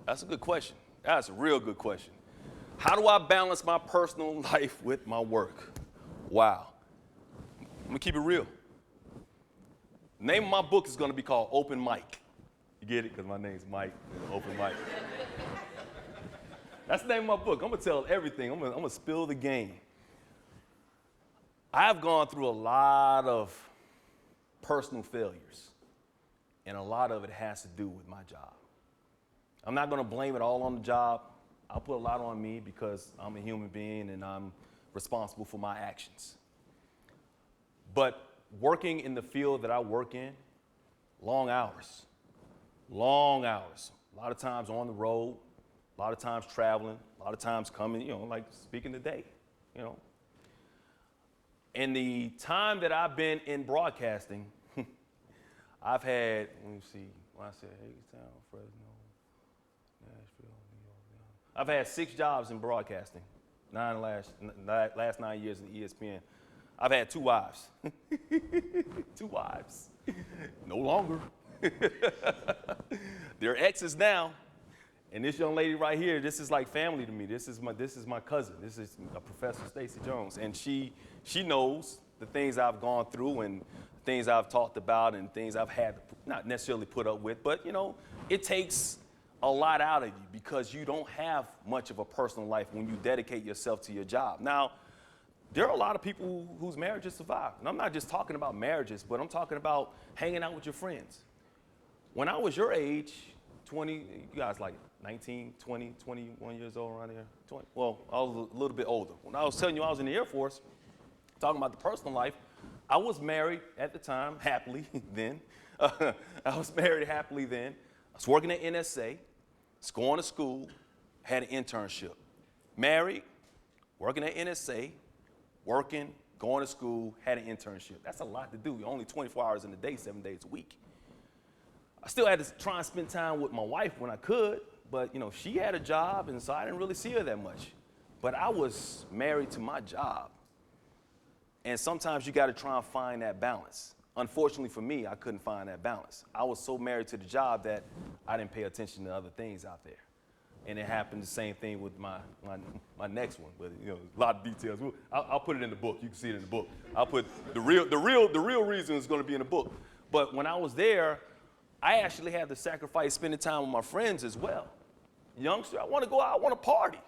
That's a good question. That's a real good question. How do I balance my personal life with my work? Wow. I'm gonna keep it real. The name of my book is gonna be called Open Mic. You get it? Because my name's Mike, Open Mic. That's the name of my book. I'm gonna tell everything. I'm gonna spill the game. I've gone through a lot of personal failures, and a lot of it has to do with my job. I'm not gonna blame it all on the job. I'll put a lot on me because I'm a human being and I'm responsible for my actions. But working in the field that I work in, long hours, a lot of times on the road, a lot of times traveling, a lot of times coming, like speaking today, In the time that I've been in broadcasting, I've had, let me see, when I said Hagerstown, Fresno, Nashville, New York, I've had 6 jobs in broadcasting, last 9 years in ESPN. I've had 2 wives. 2 wives. No longer. They're exes now. And this young lady right here, this is like family to me. This is my cousin. This is Professor Stacy Jones. And she knows the things I've gone through and things I've talked about and things I've had to not necessarily put up with. But, it takes a lot out of you because you don't have much of a personal life when you dedicate yourself to your job. Now, there are a lot of people whose marriages survive. And I'm not just talking about marriages, but I'm talking about hanging out with your friends. When I was your age, 20, you guys like 19, 20, 21 years old around here? 20, well, I was a little bit older. When I was telling you I was in the Air Force, talking about the personal life, I was married at the time, happily then. I was married happily then. I was working at NSA, was going to school, had an internship. Married, working at NSA, working, going to school, had an internship. That's a lot to do. You're only 24 hours in a day, 7 days a week. I still had to try and spend time with my wife when I could, but she had a job, and so I didn't really see her that much. But I was married to my job. And sometimes you got to try and find that balance. Unfortunately for me, I couldn't find that balance. I was so married to the job that I didn't pay attention to other things out there. And it happened the same thing with my next one, but a lot of details. I'll put it in the book. You can see it in the book. I'll put the real reason is going to be in the book. But when I was there, I actually had to sacrifice spending time with my friends as well. Youngster, I want to go out. I want to party.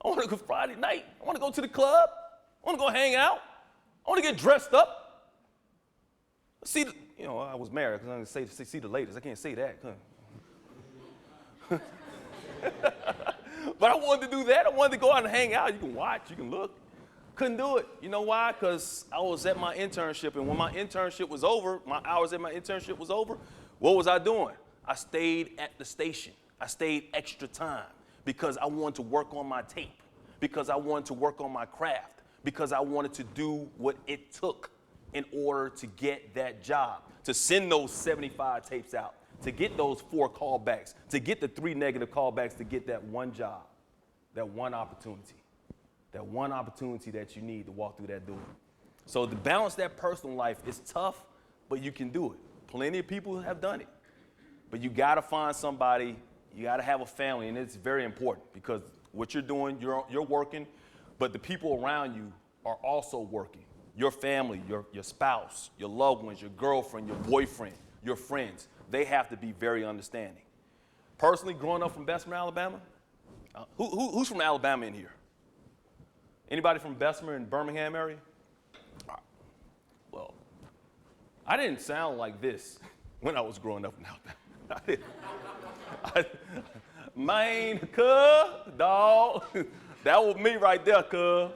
I want to go Friday night. I want to go to the club. I want to go hang out. I want to get dressed up. See, I was married because I'm going to say see the ladies. I can't say that. But I wanted to do that. I wanted to go out and hang out. You can watch. You can look. Couldn't do it. You know why? Because I was at my internship, and when my internship was over, my hours at my internship was over, what was I doing? I stayed at the station. I stayed extra time because I wanted to work on my tape, because I wanted to work on my craft, because I wanted to do what it took in order to get that job, to send those 75 tapes out, to get those 4 callbacks, to get the 3 negative callbacks, to get that one job, that one opportunity that you need to walk through that door. So to balance that personal life is tough, but you can do it. Plenty of people have done it. But you got to find somebody, you got to have a family, and it's very important because what you're doing, you're working, but the people around you are also working. Your family, your spouse, your loved ones, your girlfriend, your boyfriend, your friends, they have to be very understanding. Personally, growing up from Bessemer, Alabama, who's from Alabama in here? Anybody from Bessemer and Birmingham area? Well, I didn't sound like this when I was growing up in Alabama. Man, cuz, dog, that was me right there, cuz.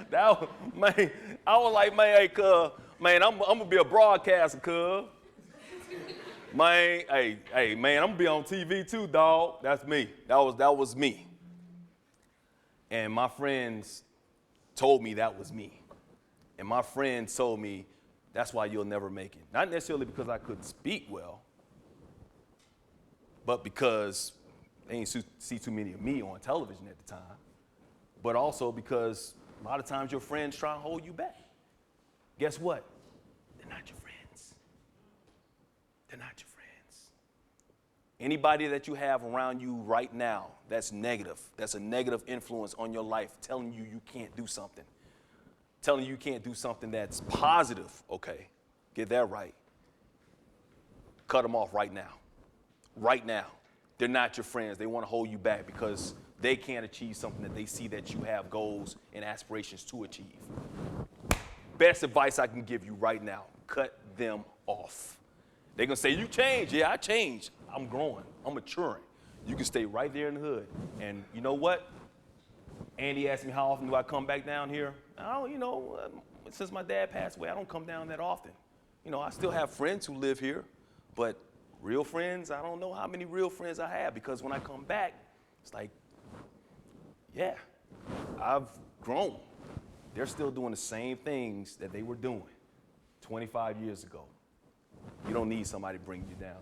That was, man, I was like, man, hey, cuz, man, I'm gonna be a broadcaster, cuz. Man, hey, man, I'm gonna be on TV too, dog. That's me. That was me. And my friends told me that was me. And my friends told me, that's why you'll never make it. Not necessarily because I couldn't speak well, but because they didn't see too many of me on television at the time, but also because a lot of times your friends try and hold you back. Guess what? They're not your friends. They're not your friends. Anybody that you have around you right now that's negative, that's a negative influence on your life, telling you you can't do something, telling you you can't do something that's positive, okay, get that right. Cut them off right now. Right now. They're not your friends. They want to hold you back because they can't achieve something that they see that you have goals and aspirations to achieve. Best advice I can give you right now, cut them off. They're going to say, you changed. Yeah, I changed. I'm growing. I'm maturing. You can stay right there in the hood. And you know what? Andy asked me how often do I come back down here. Since my dad passed away, I don't come down that often. I still have friends who live here, but real friends, I don't know how many real friends I have, because when I come back, it's like, yeah, I've grown. They're still doing the same things that they were doing 25 years ago. You don't need somebody bringing you down.